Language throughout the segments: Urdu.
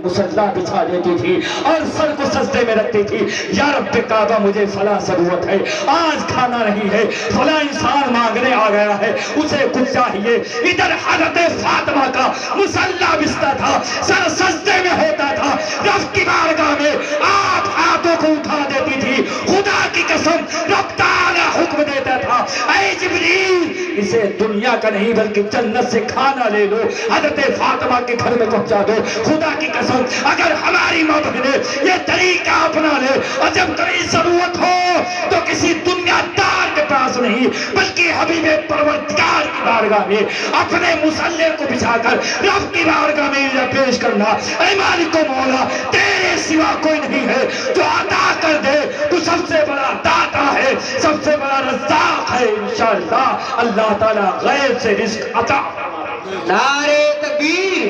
مسلح بچھا دیتی تھی اور سر کو سجدے میں رکھتی تھی، یا رب کعبہ مجھے فلاں ضرورت ہے، آج کھانا نہیں ہے، فلاں انسان مانگنے آ گیا ہے، اسے کچھ چاہیے۔ ادھر حضرت فاطمہ کا مسلح بچھتا تھا، سر سجدے میں ہوتا تھا، رب کی بارگاہ میں آپ ہاتھوں کو اٹھا دیتی تھی، خدا کی قسم رب تعالی حکم دیتا تھا، اے جبریل اسے دنیا کا نہیں بلکہ جنت سے کھانا لے لو، حضرت فاطمہ کے گھر میں پہنچا دو۔ خدا کی قسم اگر ہماری ماں بہنیں یہ طریقہ اپنا لے اور جب کبھی ضرورت ہو تو کسی دنیا دار کے پاس نہیں بلکہ حبیب پروردگار کی بارگاہ میں اپنے مسلح کو بچھا کر رب کی بارگاہ میں یہ پیش کرنا، اے مالک و مولا تیرے سوا کوئی نہیں ہے جو عطا کر دے، تو سب سے بڑا داتا ہے، سب سے بڑا رزاق ہے۔ انشاءاللہ اللہ تعالیٰ غیب سے رزق عطا۔ نعرے تکبیر،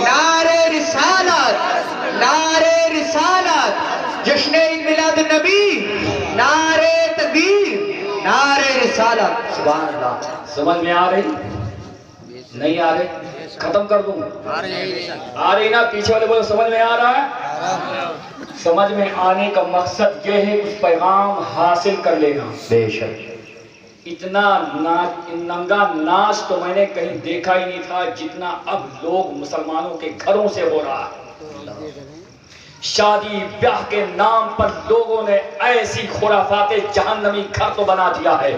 نعرے رسالت، نعرے رسالت، جشن عید میلاد النبی، نعرے تکبیر، نعرے رسالت۔ سبحان اللہ۔ سمجھ میں آ رہی؟ نہیں آ رہی؟ ختم کر دوں؟ آ رہی نا؟ پیچھے والے بولو سمجھ میں آ رہا ہے؟ سمجھ میں آنے کا مقصد یہ ہے اس پیغام حاصل کر لینا۔ بے شک اتنا ننگا ناچ تو میں نے کہیں دیکھا ہی نہیں تھا جتنا اب لوگ مسلمانوں کے گھروں سے ہو رہا ہے۔ شادی بیاہ کے نام پر لوگوں نے ایسی خرافات جہنمی گھر تو بنا دیا ہے،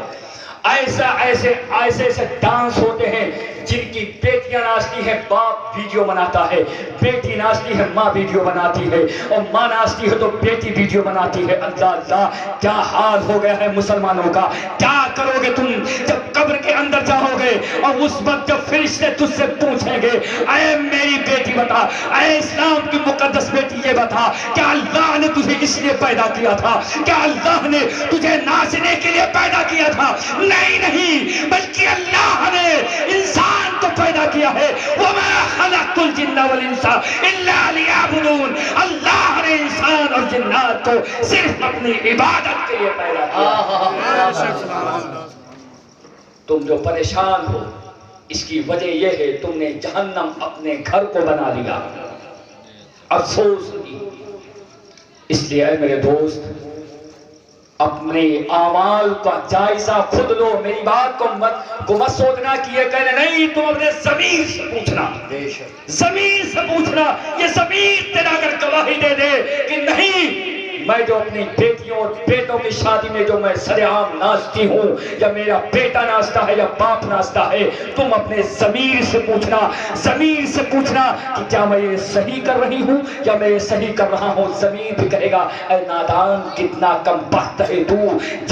ایسے ڈانس ہوتے ہیں جن کی بیٹیاں ناچتی ہیں باپ ویڈیو بناتا ہے، بیٹی ناچتی ہے ماں ویڈیو بناتی ہے، اور ماں ناچتی ہے تو بیٹی ویڈیو بناتی ہے۔ اللہ اللہ کیا حال ہو گیا ہے مسلمانوں کا۔ کیا کرو گے تم جب قبر کے اندر جاؤ گے اور اس وقت جب فرشتے تجھ سے پوچھیں گے اے میری بیٹی بتا، اے اسلام کی مقدس بیٹی یہ بتا، کیا اللہ نے تجھے اس لیے پیدا کیا تھا؟ کیا اللہ نے تجھے ناچنے کے لیے پیدا کیا تھا؟ نہیں بلکہ اللہ نے انسان کو پیدا کیا ہے۔ وَمَا خَلَقْتُ الْجِنَّ وَالْإِنسَ إِلَّا لِيَعْبُدُونِ۔ اللہ نے انسان اور جنات کو صرف اپنی عبادت کے لیے پیدا کیا۔ تم جو پریشان ہو اس کی وجہ یہ ہے تم نے جہنم اپنے گھر کو بنا لیا۔ افسوس نہیں، اس لیے اے میرے دوست اپنے اعمال کا جائزہ خود لو۔ میری بات کو مت سوچنا کہ یہ کہنے نہیں، تم اپنے ضمیر سے پوچھنا، ضمیر سے پوچھنا۔ یہ ضمیر تیرا اگر گواہی دے دے کہ نہیں میں جو اپنی بیٹیوں اور بیٹوں کی شادی میں جو میں سر عام ناچتی ہوں یا میرا بیٹا ناچتا ہے یا باپ ناچتا ہے، تم اپنے ضمیر سے پوچھنا، ضمیر سے پوچھنا کہ کیا میں یہ صحیح کر رہی ہوں یا میں یہ صحیح کر رہا ہوں۔ ضمیر بھی کہے گا اے نادان کتنا کم بخت ہے تو،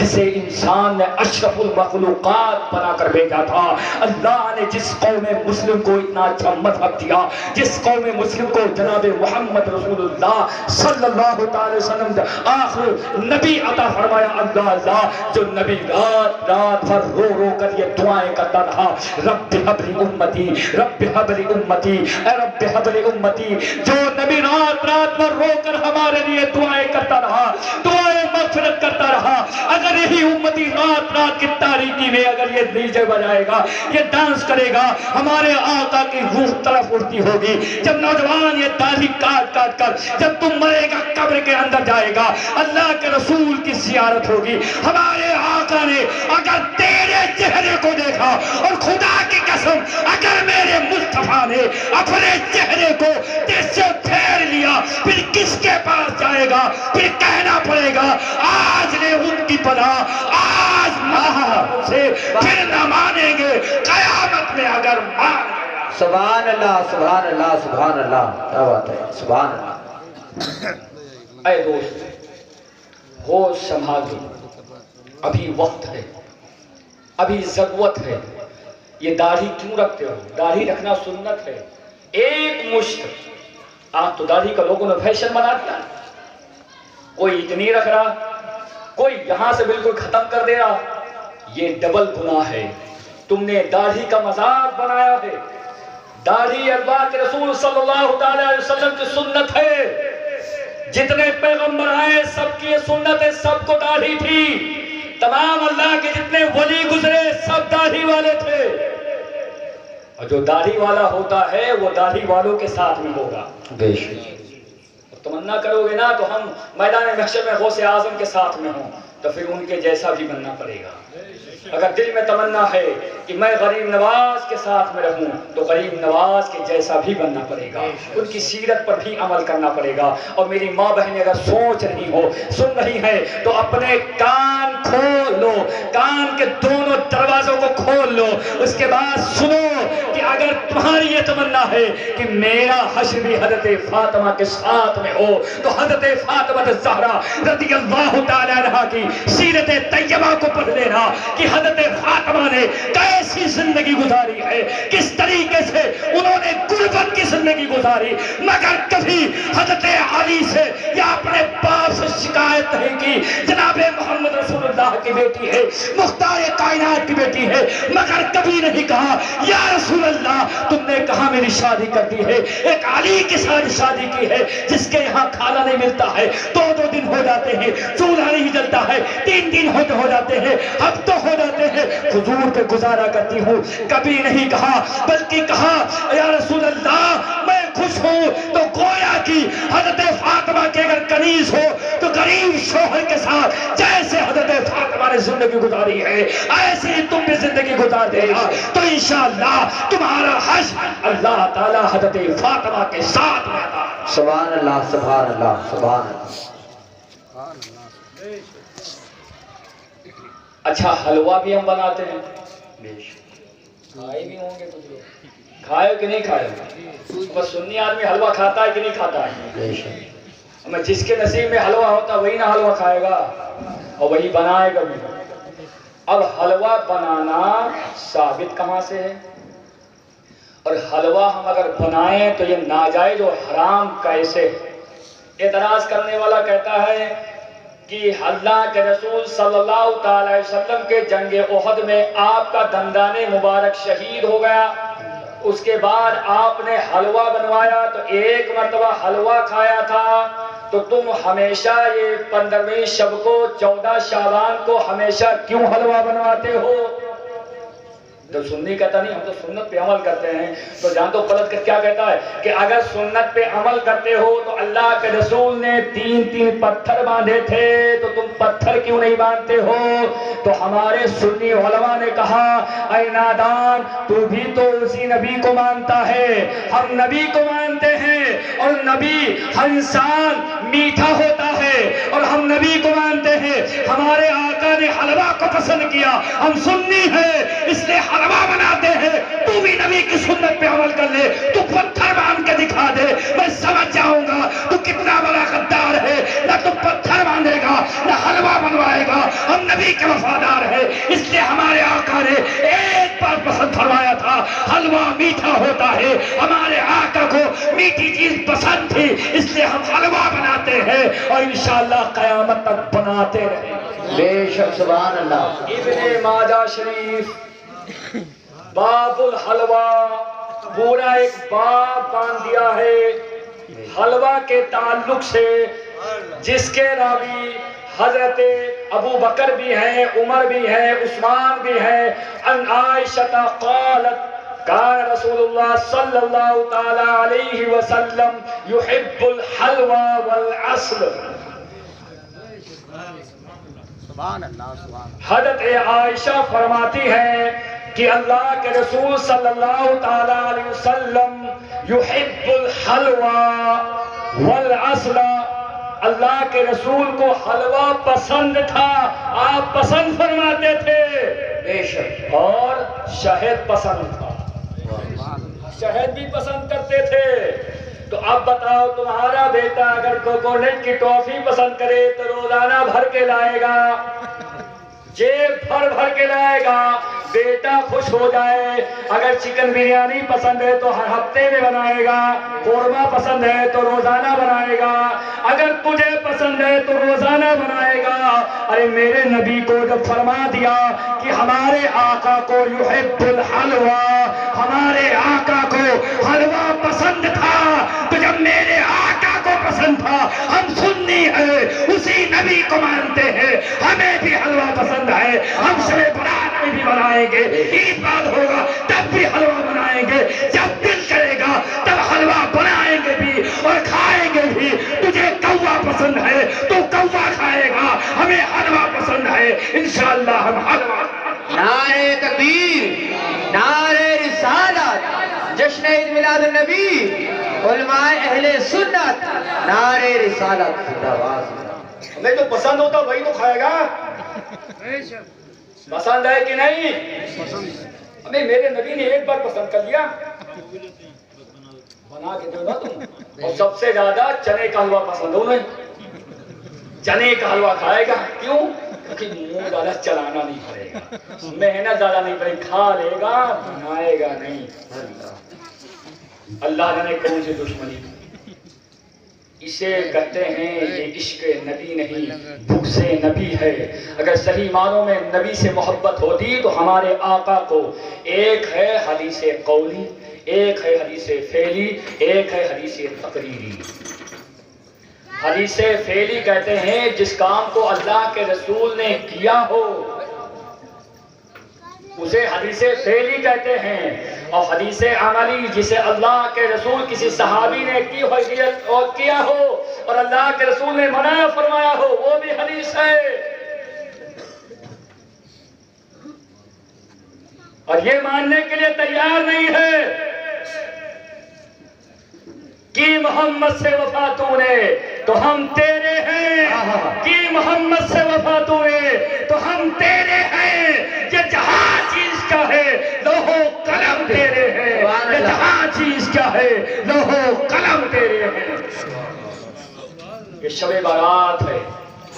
جسے انسان نے اشرف المخلوقات بنا کر بھیجا تھا۔ اللہ نے جس قوم مسلم کو اتنا اچھا مذہب دیا، جس قوم مسلم کو جناب محمد رسول اللہ صلی اللہ تعالی وسلم آخر نبی عطا فرمایا، اللہ اللہ جو نبی رات رات بھر رو رو کر یہ دعائیں کرتا رہا، رب حب لی امتی، رب حب لی امتی، اے رب حب لی امتی، جو نبی رات رات بھر رو کر ہمارے لیے دعائیں کرتا رہا، دعائیں مغفرت کرتا رہا، اگر یہی امتی رات رات کی تاریکی میں اگر یہ ڈیجے بجائے گا، یہ ڈانس کرے گا، ہمارے آقا کی روح طرف اٹھتی ہوگی۔ جب نوجوان یہ داڑھی کاٹ کاٹ کر جب تم مرے گا قبر کے اندر جائے گا، اللہ کے رسول کی زیارت ہوگی۔ ہمارے آقا نے اگر تیرے چہرے کو دیکھا، اور خدا کی قسم اگر میرے مصطفیٰ نے اپنے چہرے کو تجھ سے پھیر لیا، پھر کس کے پاس جائے گا؟ پھر کہنا پڑے گا آج نے ان کی پناہ، آج سے پھر نہ مانیں گے قیامت میں اگر مان گیا۔ سبحان اللہ، سبحان اللہ، سبحان اللہ، کیا بات ہے، سبحان اللہ۔ اے دوست ہوش سنبھال دو، ابھی وقت ہے، ابھی ضرورت ہے۔ یہ داڑھی کیوں رکھتے ہو؟ داڑھی رکھنا سنت ہے، ایک مشت۔ آج تو داڑھی کا لوگوں نے فیشن بنا دیا، کوئی اتنی رکھ رہا، کوئی یہاں سے بالکل ختم کر دے رہا۔ یہ ڈبل گناہ ہے، تم نے داڑھی کا مذاق بنایا ہے۔ داڑھی اللہ کے رسول صلی اللہ علیہ وسلم کی سنت ہے، جتنے پیغمبر آئے سب کی یہ سنت ہے، سب کو داڑھی تھی۔ تمام اللہ کے جتنے ولی گزرے سب داڑھی والے تھے۔ اور جو داڑھی والا ہوتا ہے وہ داڑھی والوں کے ساتھ میں ہوگا. بے شک. تمنا کرو گے نا تو ہم میدان محشر میں غوث اعظم کے ساتھ میں ہوں تو پھر ان کے جیسا بھی بننا پڑے گا. اگر دل میں تمنا ہے کہ میں غریب نواز کے ساتھ میں رہوں تو غریب نواز کے جیسا بھی بننا پڑے گا, ان کی سیرت پر بھی عمل کرنا پڑے گا. اور میری ماں بہنیں اگر سوچ رہی ہو, سن رہی ہیں, تو اپنے کان کھول لو, کان کے دونوں دروازوں کو کھول لو. اس کے بعد سنو کہ اگر تمہاری یہ تمنا ہے کہ میرا حشر بھی حضرت فاطمہ کے ساتھ میں ہو تو حضرت فاطمہ الزہرا رضی اللہ تعالیٰ عنہا کی سیرت طیبہ کو پڑھ لینا کہ حضرت فاطمہ نے کیسی زندگی گزاری ہے, کس طریقے سے انہوں نے غربت کی زندگی گزاری, مگر کبھی حضرت علی سے یا اپنے باپ سے شکایت نہیں کی. جناب محمد رسول اللہ کی بیٹی ہے, مختار کائنات کی بیٹی ہے, مگر کبھی نہیں کہا یا رسول اللہ تم نے کہاں میری شادی کر دی ہے. ایک علی کے ساتھ شادی کی ہے جس کے یہاں کھانا نہیں ملتا ہے, 2 دن ہو جاتے ہیں, چولہا نہیں جلتا ہے, 3 دن ہو جاتے ہیں, ہفتوں ہو جاتے ہیں, حضور پہ گزارا کرتی ہوں. کبھی نہیں کہا بلکہ کہا یا رسول اللہ میں خوش ہوں. تو گویا کی حضرت فاطمہ کے اگر کنیز ہو تو غریب شوہر کے ساتھ جیسے حضرت فاطمہ نے زندگی گزاری ہے ایسے ہی تم بھی زندگی گزار دینا تو انشاءاللہ تمہارا حشر اللہ تعالی حضرت فاطمہ کے ساتھ رہتا. سبحان اللہ, سبحان اللہ, سبحان اللہ. اچھا حلوہ بھی ہم بناتے ہیں, کھائے بھی ہوں گے کچھ لوگ, کھائے کہ نہیں کھائے؟ بس سنی آدمی حلوہ کھاتا ہے کہ نہیں کھاتا ہے؟ ہمیں جس کے نصیب میں حلوہ ہوتا وہی نہ حلوہ کھائے گا اور وہی بنائے گا بھی. اب حلوہ بنانا ثابت کہاں سے ہے؟ اور حلوہ ہم اگر بنائیں تو یہ ناجائز اور حرام کیسے؟ اعتراض کرنے والا کہتا ہے کہ اللہ کے رسول صلی اللہ تعالی وسلم کے جنگ احد میں آپ کا دندان مبارک شہید ہو گیا, اس کے بعد آپ نے حلوہ بنوایا تو 1 مرتبہ حلوہ کھایا تھا, تو تم ہمیشہ یہ 15ویں شب کو 14 شعبان کو ہمیشہ کیوں حلوہ بنواتے ہو؟ تو سنی کہتا نہیں, ہم تو سنت پہ عمل کرتے ہیں. تو جان تو غلط کیا کہتا ہے کہ اگر سنت پہ عمل کرتے ہو تو اللہ کے رسول نے 3 پتھر باندھے تھے تو تم پتھر کیوں نہیں باندھتے ہو؟ تو ہمارے سنی علماء نے کہا اے نادان تو بھی تو اسی نبی کو مانتا ہے, ہم نبی کو مانتے ہیں اور نبی ہر انسان میٹھا ہوتا ہے اور ہم نبی کو مانتے ہیں. ہمارے آقا نے حلوہ کو پسند کیا, ہم سنی ہیں اس لیے حلوہ بناتے ہیں. تو بھی نبی کی سنت پہ عمل کر لے, تو پتھر باندھ کے دکھا دے, میں سمجھ جاؤں گا تو کتنا بڑا غدار ہے. نہ تو پتھر باندھے گا نہ حلوہ بنوائے گا, ہم نبی کے وفادار ہیں. اس لیے ہمارے آقا نے ایک بار پسند فرمایا تھا حلوہ میٹھا ہوتا ہے, ہمارے آقا کو میٹھی چیز پسند تھی اس لیے ہم حلوہ بناتے ہیں اور انشاءاللہ قیامت تک بناتے رہیں. بے شک, سبحان اللہ. ابن ماجہ شریف باب الحلوہ پورا ایک باب باندھ دیا ہے حلوہ کے تعلق سے, جس کے راوی حضرت ابو بکر بھی ہیں, عمر بھی ہیں, عثمان بھی ہیں. ان عائشہ قالت کان رسول اللہ صلی اللہ تعالی علیہ وسلم یحب الحلوہ والعسل. حضرت عائشہ فرماتی ہیں کہ اللہ کے رسول صلی اللہ تعالی علیہ وسلم یحب الحلوہ والعسل, اللہ کے رسول کو حلوہ پسند تھا, آپ پسند فرماتے تھے. بے شک. اور شہد پسند تھا, شہد بھی پسند کرتے تھے. تو اب بتاؤ تمہارا بیٹا اگر کوکونٹ کی ٹافی پسند کرے تو روزانہ بھر کے لائے گا, جیب بھر کے لائے گا, بیٹا خوش ہو جائے. اگر چکن بریانی پسند ہے تو ہر ہفتے میں بنائے گا, قورمہ پسند ہے تو روزانہ بنائے گا, اگر تجھے پسند ہے تو روزانہ بنائے گا. ارے میرے نبی کو جب فرما دیا کہ ہمارے آقا کو یحب الحلوہ, ہمارے آقا کو حلوہ پسند تھا, تو جب میرے آقا کو پسند تھا, ہم سنی ہیں اسی نبی کو مانتے ہیں, ہمیں بھی حلوہ پسند ہے, ہم شب برات میں بھی بنائیں گے، عید بعد ہوگا تب بھی حلوہ بنائیں گے، جب دل کرے گا تب حلوہ بنائیں گے بھی اور کھائیں گے بھی۔ تجھے کوا پسند ہے تو کوا کھائے گا، ہمیں حلوہ پسند ہے، انشاءاللہ ہم حلوہ۔ نعرہ تکبیر، نعرہ رسالت، جشن عید میلاد النبی، علماء اہل سنت، نعرہ رسالت زندہ باد۔ ہمیں جو پسند ہوتا وہی تو کھائے گا، پسند ہے کہ نہیں؟ ہمیں میرے نبی نے ایک بار پسند کر لیا، بنا کے دو نا تم۔ اور سب سے زیادہ چنے کا حلوہ پسند ہو، چنے کا حلوہ کھائے گا، کیوں؟ کیونکہ منہ زیادہ چلانا نہیں پڑے گا، محنت زیادہ نہیں پڑے، کھا لے گا بنائے گا نہیں۔ اللہ نے کون سی دشمنی، اسے کہتے ہیں یہ عشق نبی نہیں، بغض نبی ہے۔ اگر صحیح معنوں میں نبی سے محبت ہوتی تو ہمارے آقا کو ایک ہے حدیث قولی، ایک ہے حدیث فعلی، ایک ہے حدیث تقریری۔ حدیث فعلی کہتے ہیں جس کام کو اللہ کے رسول نے کیا ہو اسے حدیث فعلی کہتے ہیں، اور حدیث عملی جسے اللہ کے رسول کسی صحابی نے کی ہو اور کیا ہو اور اللہ کے رسول نے منع فرمایا ہو، وہ بھی حدیث ہے۔ اور یہ ماننے کے لیے تیار نہیں ہے کہ محمد سے وفا تو نے تو ہم تیرے ہیں، کہ محمد سے وفا تو نے تو ہم تیرے ہیں، یہ جہاں چیز کیا ہے لوح و قلم تیرے ہیں، یہ جہاں چیز کیا ہے لوح و قلم تیرے ہیں۔ یہ شب بارات ہے،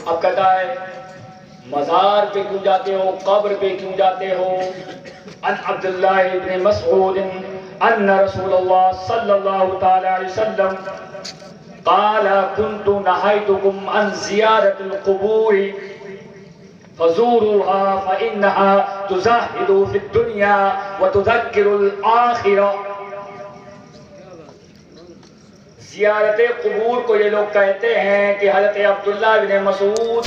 اب کہتا ہے مزار پہ کیوں جاتے ہو، قبر پہ کیوں جاتے ہو؟ ان عبداللہ ابن مسعود ان رسول اللہ صلی اللہ تعالی علیہ وسلم قال كنت نهيتكم عن زيارة القبور فزوروها فإنها تزهد في الدنيا وتذكر الآخرة۔ زیارت قبور کو یہ لوگ کہتے ہیں کہ حضرت عبداللہ بن مسعود